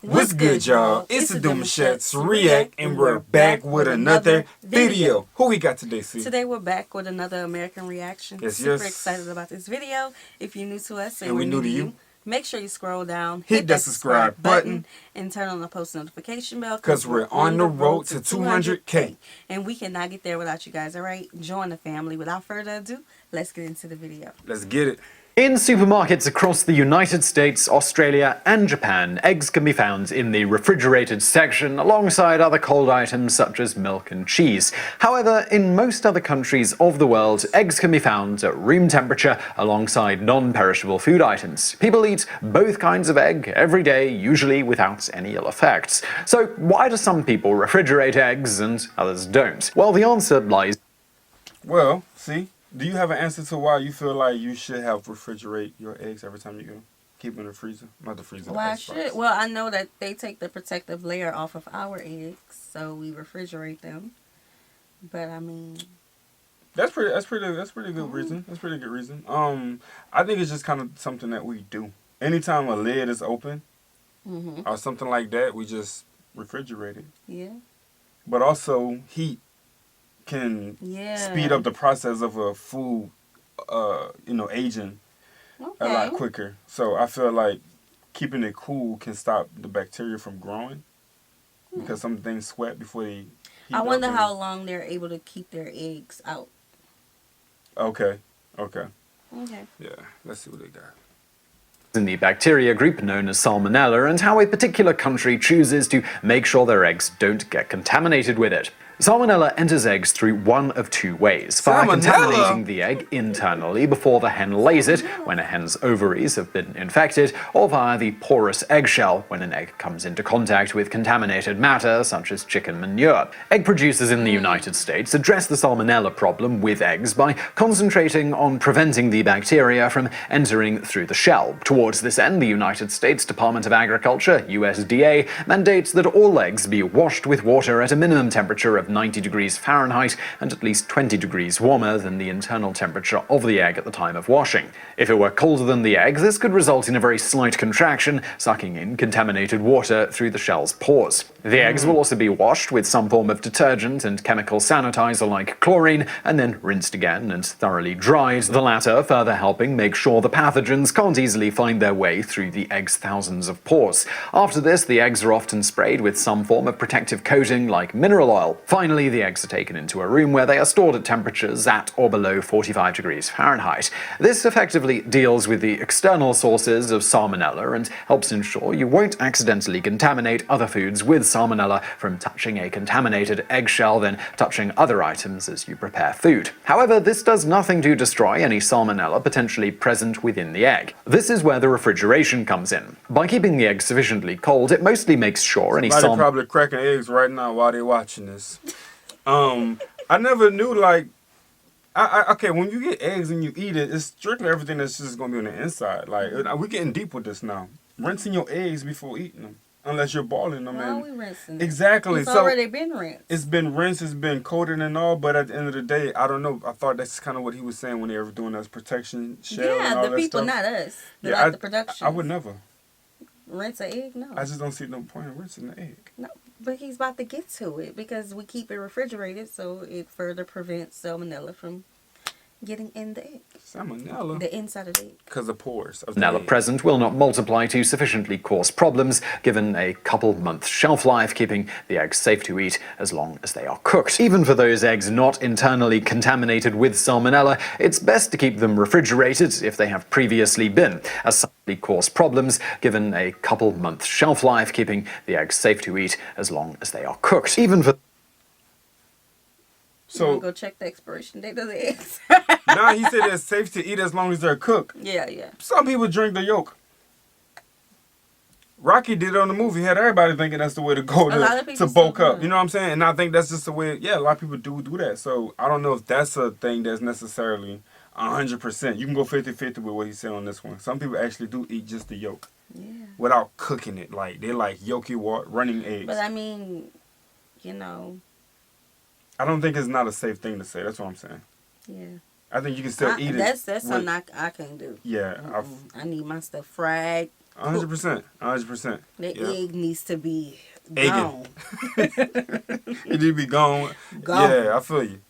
What's good, y'all? It's the Demouchets REACT, and we're back with another video. Who we got today, C? Today we're back with another American reaction. Super excited about this video. If you're new to us and we're new to you, make sure you scroll down, hit that subscribe button, and turn on the post notification bell because we're on the road to 200K. And we cannot get there without you guys, alright? Join the family. Without further ado, let's get into the video. Let's get it. In supermarkets across the United States, Australia, and Japan, eggs can be found in the refrigerated section alongside other cold items such as milk and cheese. However, in most other countries of the world, eggs can be found at room temperature alongside non-perishable food items. People eat both kinds of egg every day, usually without any ill effects. So why do some people refrigerate eggs and others don't? Well, the answer lies... Well, see? Do you have an answer to why you feel like you should have refrigerate your eggs every time you keep them in the freezer? Not the freezer. Well, I should. Well, I know that they take the protective layer off of our eggs, so we refrigerate them. But I mean, that's pretty good reason. That's pretty good reason. I think it's just kind of something that we do. Anytime a lid is open or something like that, we just refrigerate it. Yeah. But also heat can speed up the process of a food, aging a lot quicker. So I feel like keeping it cool can stop the bacteria from growing because some things sweat before they heat I wonder how long they're able to keep their eggs out. Okay. Yeah, let's see what they got. In the bacteria group known as Salmonella, and how a particular country chooses to make sure their eggs don't get contaminated with it. Salmonella enters eggs through one of two ways: via contaminating the egg internally before the hen lays it, when a hen's ovaries have been infected, or via the porous eggshell, when an egg comes into contact with contaminated matter, such as chicken manure. Egg producers in the United States address the Salmonella problem with eggs by concentrating on preventing the bacteria from entering through the shell. Towards this end, the United States Department of Agriculture, USDA, mandates that all eggs be washed with water at a minimum temperature of 90 degrees Fahrenheit and at least 20 degrees warmer than the internal temperature of the egg at the time of washing. If it were colder than the egg, this could result in a very slight contraction, sucking in contaminated water through the shell's pores. The eggs will also be washed with some form of detergent and chemical sanitizer like chlorine, and then rinsed again and thoroughly dried, the latter further helping make sure the pathogens can't easily find their way through the egg's thousands of pores. After this, the eggs are often sprayed with some form of protective coating like mineral oil. Finally, the eggs are taken into a room where they are stored at temperatures at or below 45 degrees Fahrenheit. This effectively deals with the external sources of Salmonella and helps ensure you won't accidentally contaminate other foods with Salmonella from touching a contaminated eggshell, then touching other items as you prepare food. However, this does nothing to destroy any Salmonella potentially present within the egg. This is where the refrigeration comes in. By keeping the egg sufficiently cold, it mostly makes sure any Somebody probably cracking eggs right now while they're watching this. I never knew, like, okay, when you get eggs and you eat it, it's strictly everything that's just going to be on the inside. Like, we're getting deep with this now. Rinsing your eggs before eating them. Unless you're boiling them. Well, we rinsing it. Exactly. It's already been rinsed. It's been rinsed, it's been coated and all, but at the end of the day, I don't know. I thought that's kind of what he was saying when they were doing us protection shell and all the that people, stuff. not us. Like the production. I would never. Rinse an egg? No. I just don't see no point in rinsing the egg. No, but he's about to get to it because we keep it refrigerated, so it further prevents salmonella from getting in the egg. Salmonella? The inside of the egg. Because of pores. Salmonella present will not multiply to sufficiently cause problems, given a couple-month shelf life, keeping the eggs safe to eat as long as they are cooked. Even for those eggs not internally contaminated with Salmonella, it's best to keep them refrigerated if they have previously been, as some cause problems, given a couple-month shelf life, keeping the eggs safe to eat as long as they are cooked. Even for So go check the expiration date of the eggs. Nah, he said it's safe to eat as long as they're cooked. Yeah. Some people drink the yolk. Rocky did it on the movie. He had everybody thinking that's the way to go to bulk up. You know what I'm saying? And I think that's just the way, a lot of people do that. So I don't know if that's a thing that's necessarily 100%. You can go 50-50 with what he said on this one. Some people actually do eat just the yolk. Yeah. Without cooking it. Like, they like yolky running eggs. But I mean, I don't think it's not a safe thing to say. That's what I'm saying. Yeah. I think you can still eat it. That's something I can't do. Yeah. I need my stuff fried, 100%. 100%. The egg needs to be Egging. gone. It need to be gone. Gone. Yeah, I feel you.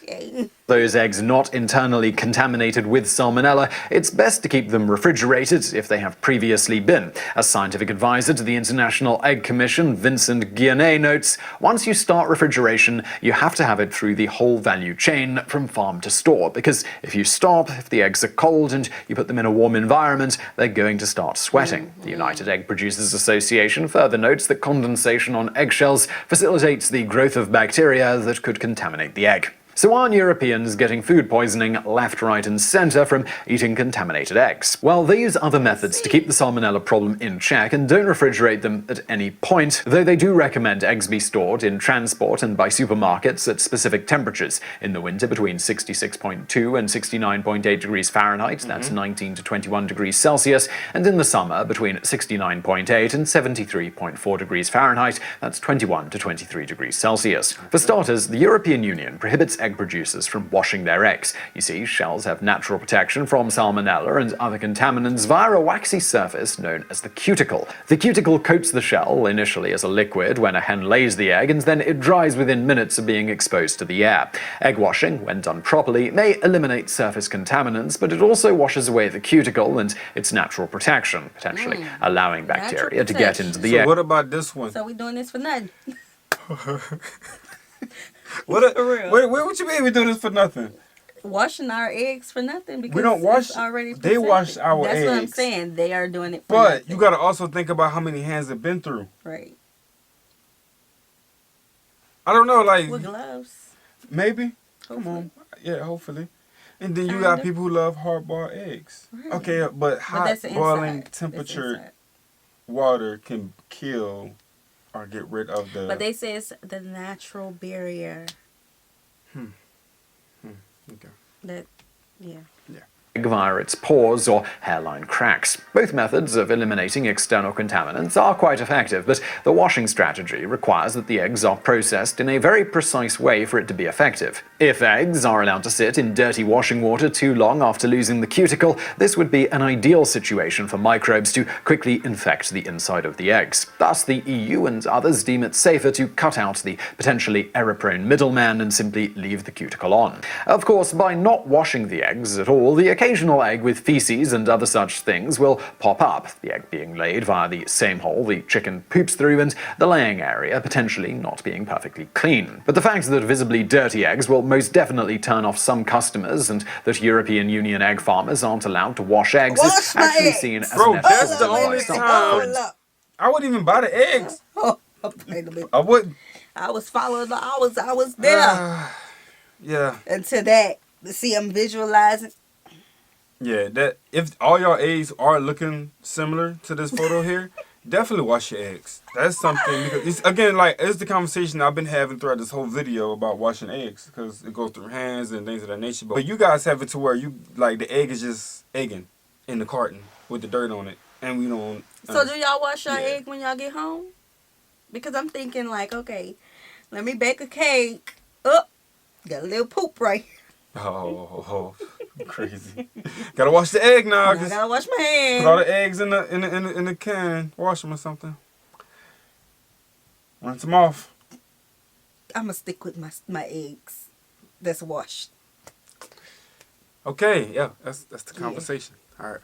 Okay. Those eggs not internally contaminated with salmonella, it's best to keep them refrigerated if they have previously been. As scientific advisor to the International Egg Commission, Vincent Guillenay notes, once you start refrigeration, you have to have it through the whole value chain from farm to store, because if you stop, if the eggs are cold and you put them in a warm environment, they're going to start sweating. The United Egg Producers Association further notes that condensation on eggshells facilitates the growth of bacteria that could contaminate the egg. So aren't Europeans getting food poisoning left, right and centre from eating contaminated eggs? Well, they use other methods to keep the salmonella problem in check and don't refrigerate them at any point, though they do recommend eggs be stored in transport and by supermarkets at specific temperatures. In the winter between 66.2 and 69.8 degrees Fahrenheit, that's 19 to 21 degrees Celsius, and in the summer between 69.8 and 73.4 degrees Fahrenheit, that's 21 to 23 degrees Celsius. For starters, the European Union prohibits egg producers from washing their eggs. You see, shells have natural protection from salmonella and other contaminants via a waxy surface known as the cuticle. The cuticle coats the shell, initially as a liquid when a hen lays the egg, and then it dries within minutes of being exposed to the air. Egg washing, when done properly, may eliminate surface contaminants, but it also washes away the cuticle and its natural protection, potentially allowing bacteria to get into the egg. So what about this one? So we doing this for nothing. What you mean we do this for nothing? Washing our eggs for nothing because We don't wash. it's already They protected. wash our That's eggs. what I'm saying. They are doing it for But nothing. you gotta also think about how many hands have been through. Right. I don't know, like With gloves. maybe. Come Hopefully. on, yeah, hopefully. And then you Kinda. got people who love hard-boiled eggs. Right. Okay, but But hot that's the boiling inside. temperature That's inside. water can kill or get rid of the. But they say it's the natural barrier. Okay. That, yeah. via its pores or hairline cracks. Both methods of eliminating external contaminants are quite effective, but the washing strategy requires that the eggs are processed in a very precise way for it to be effective. If eggs are allowed to sit in dirty washing water too long after losing the cuticle, this would be an ideal situation for microbes to quickly infect the inside of the eggs. Thus, the EU and others deem it safer to cut out the potentially error-prone middleman and simply leave the cuticle on. Of course, by not washing the eggs at all, the occasional egg with feces and other such things will pop up, the egg being laid via the same hole the chicken poops through and the laying area potentially not being perfectly clean. But the fact that visibly dirty eggs will most definitely turn off some customers and that European Union egg farmers aren't allowed to wash eggs is actually seen as Bro, an that's effort the by only some time. friends. I wouldn't even buy the eggs. Oh, wait a minute. I wouldn't. I was following. I was there Yeah. until that. See, I'm visualizing. Yeah, that if all your eggs are looking similar to this photo here, definitely wash your eggs. That's something because it's again like it's the conversation I've been having throughout this whole video about washing eggs because it goes through hands and things of that nature. But you guys have it to where you like the egg is just egging in the carton with the dirt on it, and we don't. So do y'all wash your yeah. egg when y'all get home? Because I'm thinking like, okay, let me bake a cake. Oh, got a little poop right here. Oh, crazy! Gotta wash the egg now. I gotta wash my hands. Put all the eggs in the can. Wash them or something. Rinse them off. I'ma stick with my eggs that's washed. Okay, yeah, that's the conversation. All right.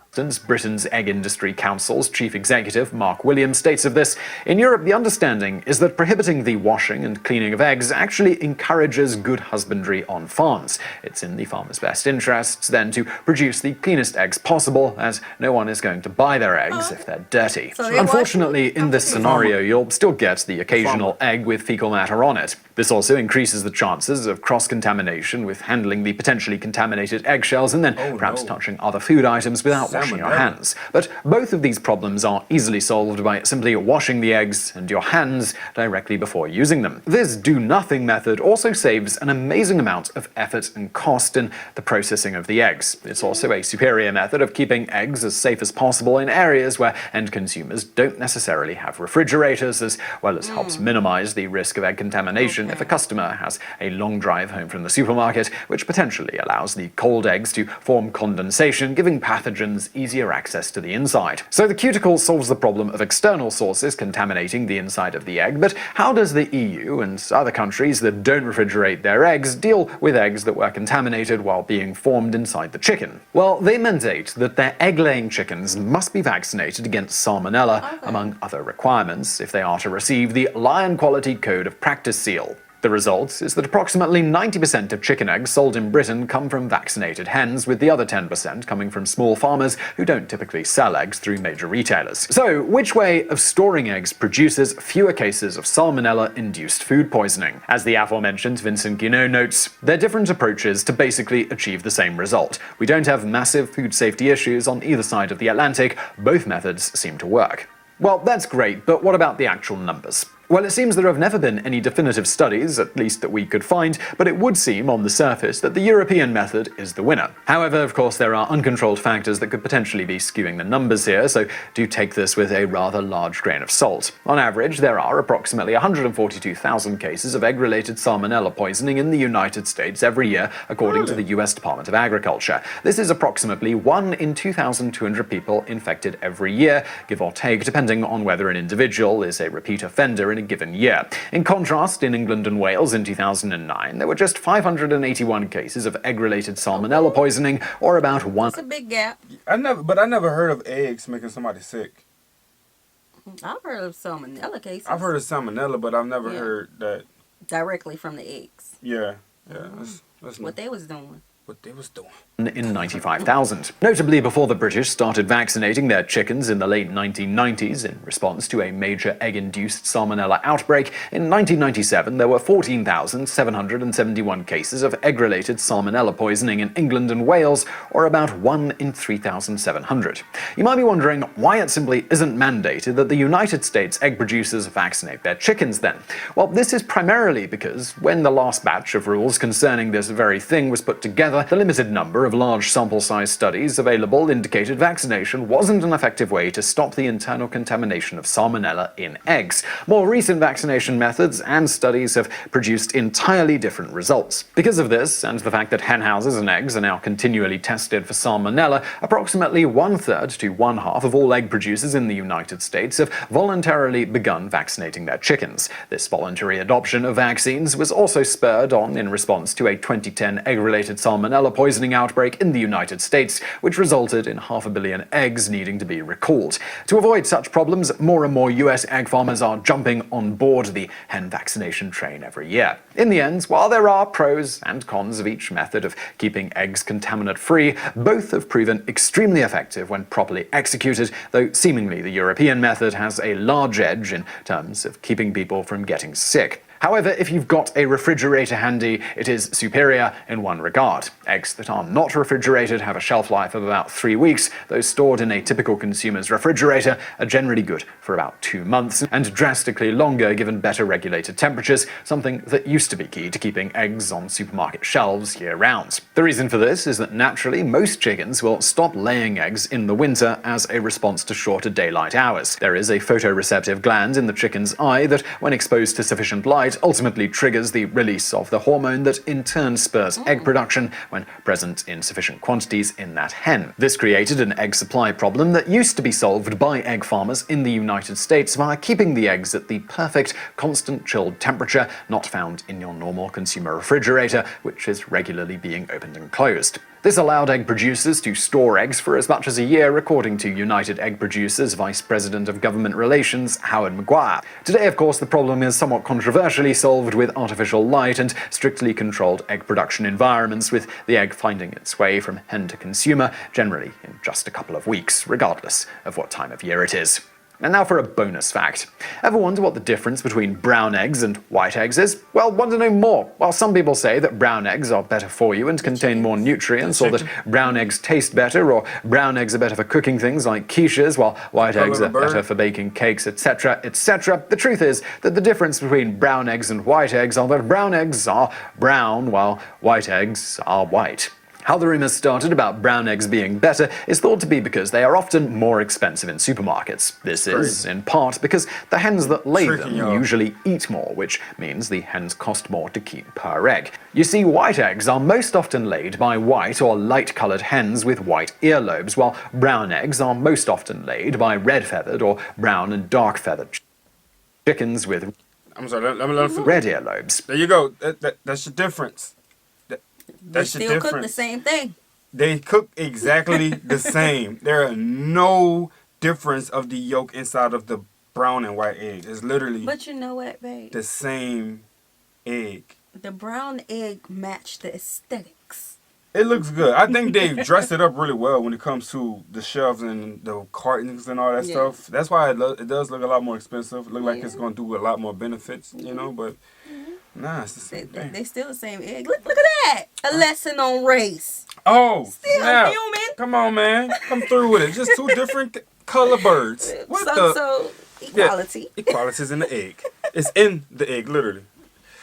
Britain's Egg Industry Council's chief executive, Mark Williams, states of this, in Europe the understanding is that prohibiting the washing and cleaning of eggs actually encourages good husbandry on farms. It's in the farmer's best interests then to produce the cleanest eggs possible, as no one is going to buy their eggs if they're dirty. So they Unfortunately, in this scenario, you'll still get the occasional egg with fecal matter on it. This also increases the chances of cross-contamination with handling the potentially contaminated eggshells and then perhaps touching other food items without washing your hands. But both of these problems are easily solved by simply washing the eggs and your hands directly before using them. This do-nothing method also saves an amazing amount of effort and cost in the processing of the eggs. It's also a superior method of keeping eggs as safe as possible in areas where end consumers don't necessarily have refrigerators, as well as helps minimize the risk of egg contamination if a customer has a long drive home from the supermarket, which potentially allows the cold eggs to form condensation, giving pathogens pathogens easier access to the inside. So the cuticle solves the problem of external sources contaminating the inside of the egg, but how does the EU and other countries that don't refrigerate their eggs deal with eggs that were contaminated while being formed inside the chicken? Well, they mandate that their egg-laying chickens must be vaccinated against Salmonella, among other requirements, if they are to receive the Lion Quality Code of Practice seal. The result is that approximately 90% of chicken eggs sold in Britain come from vaccinated hens, with the other 10% coming from small farmers who don't typically sell eggs through major retailers. So, which way of storing eggs produces fewer cases of Salmonella-induced food poisoning? As the aforementioned Vincent Guinaud notes, they're different approaches to basically achieve the same result. We don't have massive food safety issues on either side of the Atlantic. Both methods seem to work. Well, that's great, but what about the actual numbers? Well, it seems there have never been any definitive studies, at least that we could find, but it would seem on the surface that the European method is the winner. However, of course, there are uncontrolled factors that could potentially be skewing the numbers here, so do take this with a rather large grain of salt. On average, there are approximately 142,000 cases of egg-related Salmonella poisoning in the United States every year, according to the US Department of Agriculture. This is approximately 1 in 2,200 people infected every year, give or take, depending on whether an individual is a repeat offender in a given year. In contrast, in England and Wales in 2009, there were just 581 cases of egg-related Salmonella poisoning, or about one. It's a big gap. I never heard of eggs making somebody sick. I've heard of Salmonella cases. I've heard of Salmonella, but I've never heard that directly from the eggs. Yeah. That's what they was doing. What they was doing. In 95,000. Notably, before the British started vaccinating their chickens in the late 1990s in response to a major egg-induced Salmonella outbreak, in 1997 there were 14,771 cases of egg-related Salmonella poisoning in England and Wales, or about 1 in 3,700. You might be wondering why it simply isn't mandated that the United States egg producers vaccinate their chickens then. Well, this is primarily because when the last batch of rules concerning this very thing was put together, the limited number of large sample size studies available indicated vaccination wasn't an effective way to stop the internal contamination of Salmonella in eggs. More recent vaccination methods and studies have produced entirely different results. Because of this, and the fact that hen houses and eggs are now continually tested for Salmonella, approximately 1/3 to 1/2 of all egg producers in the United States have voluntarily begun vaccinating their chickens. This voluntary adoption of vaccines was also spurred on in response to a 2010 egg-related Salmonella poisoning outbreak in the United States, which resulted in 500 million eggs needing to be recalled. To avoid such problems, more and more US egg farmers are jumping on board the hen vaccination train every year. In the end, while there are pros and cons of each method of keeping eggs contaminant-free, both have proven extremely effective when properly executed, though seemingly the European method has a large edge in terms of keeping people from getting sick. However, if you've got a refrigerator handy, it is superior in one regard. Eggs that are not refrigerated have a shelf life of about 3 weeks. Those stored in a typical consumer's refrigerator are generally good for about 2 months, and drastically longer given better regulated temperatures, something that used to be key to keeping eggs on supermarket shelves year-round. The reason for this is that naturally most chickens will stop laying eggs in the winter as a response to shorter daylight hours. There is a photoreceptive gland in the chicken's eye that, when exposed to sufficient light, ultimately triggers the release of the hormone that in turn spurs egg production when present in sufficient quantities in that hen. This created an egg supply problem that used to be solved by egg farmers in the United States by keeping the eggs at the perfect, constant chilled temperature not found in your normal consumer refrigerator, which is regularly being opened and closed. This allowed egg producers to store eggs for as much as a year, according to United Egg Producers Vice President of Government Relations, Howard Maguire. Today, of course, the problem is somewhat controversially solved with artificial light and strictly controlled egg production environments, with the egg finding its way from hen to consumer, generally in just a couple of weeks, regardless of what time of year it is. And now for a bonus fact. Ever wonder what the difference between brown eggs and white eggs is? Well, want to know more? Well, some people say that brown eggs are better for you and contain more nutrients, or that brown eggs taste better, or brown eggs are better for cooking things like quiches, while white eggs are better for baking cakes, etc., etc. The truth is that the difference between brown eggs and white eggs are that brown eggs are brown, while white eggs are white. How the rumors started about brown eggs being better is thought to be because they are often more expensive in supermarkets. This is, in part, because the hens that lay them usually eat more, which means the hens cost more to keep per egg. You see, white eggs are most often laid by white or light-colored hens with white earlobes, while brown eggs are most often laid by red-feathered or brown and dark-feathered chickens with red earlobes. There you go. That's your difference. They still cook the same thing. They cook exactly the same. There are no difference of the yolk inside of the brown and white egg. It's literally But you know what, babe? the same egg. The brown egg matched the aesthetics. It looks good. I think they've dressed it up really well when it comes to the shelves and the cartons and all that stuff. That's why it does look a lot more expensive. Look like it's going to do a lot more benefits, you know, but nah, it's the same thing. They still the same egg. Look at that. A lesson on race. Oh, still human. Come on, man. Come through with it. Just two different color birds. So equality. Yeah, equality is in the egg. It's in the egg, literally.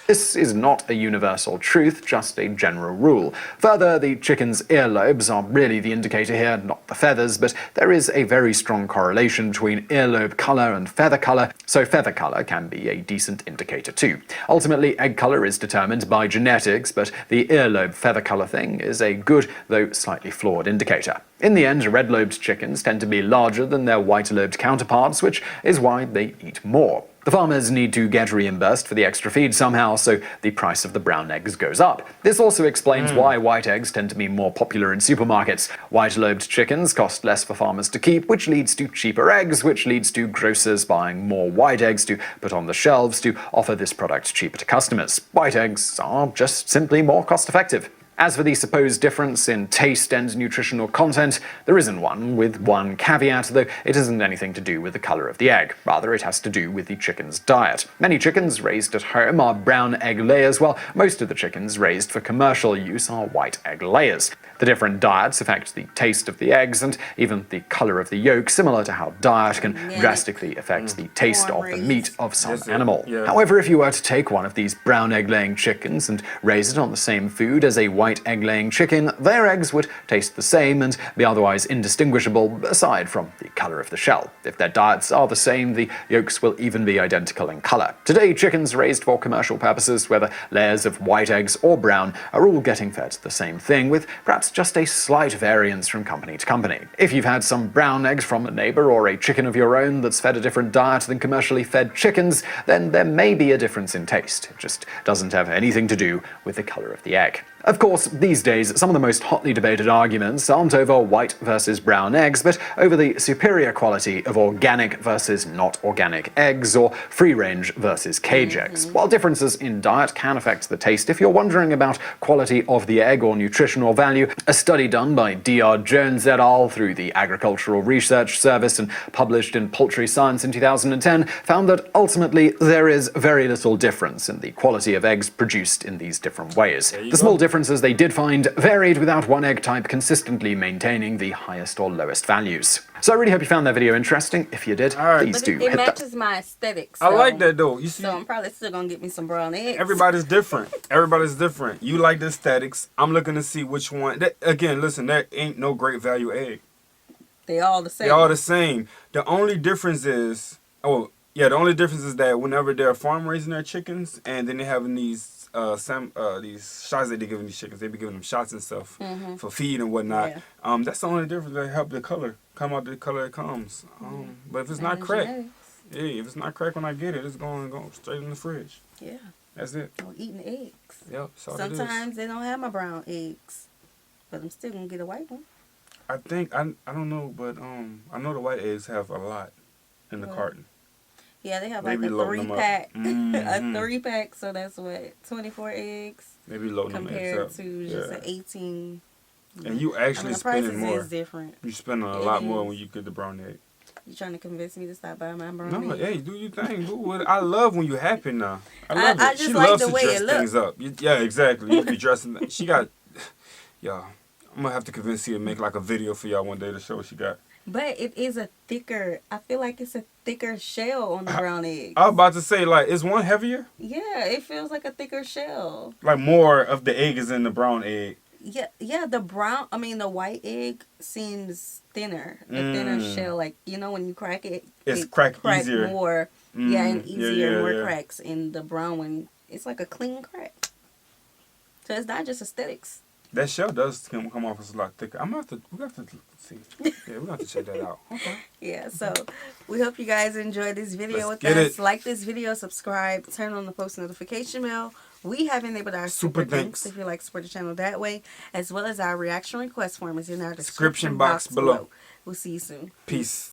This is not a universal truth, just a general rule. Further, the chicken's earlobes are really the indicator here, not the feathers, but there is a very strong correlation between earlobe color and feather color, so feather color can be a decent indicator too. Ultimately, egg color is determined by genetics, but the earlobe feather color thing is a good, though slightly flawed indicator. In the end, red-lobed chickens tend to be larger than their white-lobed counterparts, which is why they eat more. The farmers need to get reimbursed for the extra feed somehow, so the price of the brown eggs goes up. This also explains why white eggs tend to be more popular in supermarkets. White-lobed chickens cost less for farmers to keep, which leads to cheaper eggs, which leads to grocers buying more white eggs to put on the shelves to offer this product cheaper to customers. White eggs are just simply more cost-effective. As for the supposed difference in taste and nutritional content, there isn't one, with one caveat, though it isn't anything to do with the color of the egg. Rather, it has to do with the chicken's diet. Many chickens raised at home are brown egg layers, while most of the chickens raised for commercial use are white egg layers. The different diets affect the taste of the eggs and even the color of the yolk, similar to how diet can drastically affect the taste of the meat of some animal. However, if you were to take one of these brown egg-laying chickens and raise it on the same food as a white egg-laying chicken, their eggs would taste the same and be otherwise indistinguishable aside from the color of the shell. If their diets are the same, the yolks will even be identical in color. Today, chickens raised for commercial purposes, whether layers of white eggs or brown, are all getting fed the same thing, with perhaps just a slight variance from company to company. If you've had some brown eggs from a neighbor or a chicken of your own that's fed a different diet than commercially fed chickens, then there may be a difference in taste. It just doesn't have anything to do with the color of the egg. Of course, these days, some of the most hotly debated arguments aren't over white versus brown eggs, but over the superior quality of organic versus not organic eggs, or free-range versus cage eggs. While differences in diet can affect the taste, if you're wondering about quality of the egg or nutritional value, a study done by D.R. Jones et al. Through the Agricultural Research Service and published in Poultry Science in 2010 found that ultimately there is very little difference in the quality of eggs produced in these different ways. The small differences they did find varied, without one egg type consistently maintaining the highest or lowest values. So I really hope you found that video interesting. If you did, please do hit that. It matches my aesthetics. I like that though. You see, so I'm probably still gonna get me some brown eggs. Everybody's different. Everybody's different. You like the aesthetics. I'm looking to see which one. Again, listen, there ain't no great value egg. They all the same. They all the same. The only difference is, the only difference is that whenever they're farm raising their chickens, and then they're having these shots that they giving these chickens, they be giving them shots and stuff for feed and whatnot. That's the only difference. They help the color come out the color it comes. But if it's not cracked, if it's not cracked when I get it, it's going straight in the fridge. Yeah, that's it. I'm eating eggs. Yep. Sometimes they don't have my brown eggs, but I'm still gonna get a white one. I think I don't know, but I know the white eggs have a lot in the carton. Yeah, they have like a 3-pack. A 3-pack, so that's what, 24 eggs? Maybe loading them eggs up. Compared to just an 18. And you actually spending more. The price is different. You spending a lot more when you get the brown egg. You trying to convince me to stop buying my brown egg? No, hey, do your thing. Do it. I love when you happy now. I love it. I just she like loves the to way dress it looks. things up. Yeah, exactly. You be dressing. She got, y'all. I'm gonna have to convince you to make like a video for y'all one day to show what she got. But it is a thicker, I feel like it's a thicker shell on the brown egg. I was about to say, like, is one heavier? Yeah, it feels like a thicker shell. Like more of the egg is in the brown egg. Yeah, the white egg seems thinner. The thinner shell, like, when you crack it, it's it crack crack easier. more. Yeah, and easier, more yeah. cracks. In the brown one, it's like a clean crack. So it's not just aesthetics. That shell does come off as a lot thicker. We have to see. Yeah, we're going to have to check that out. Okay. Yeah, so we hope you guys enjoyed this video Let's with get us. it. Like this video, subscribe, turn on the post notification bell. We have enabled our super thanks if you like to support the channel that way, as well as our reaction request form is in our description box below. We'll see you soon. Peace.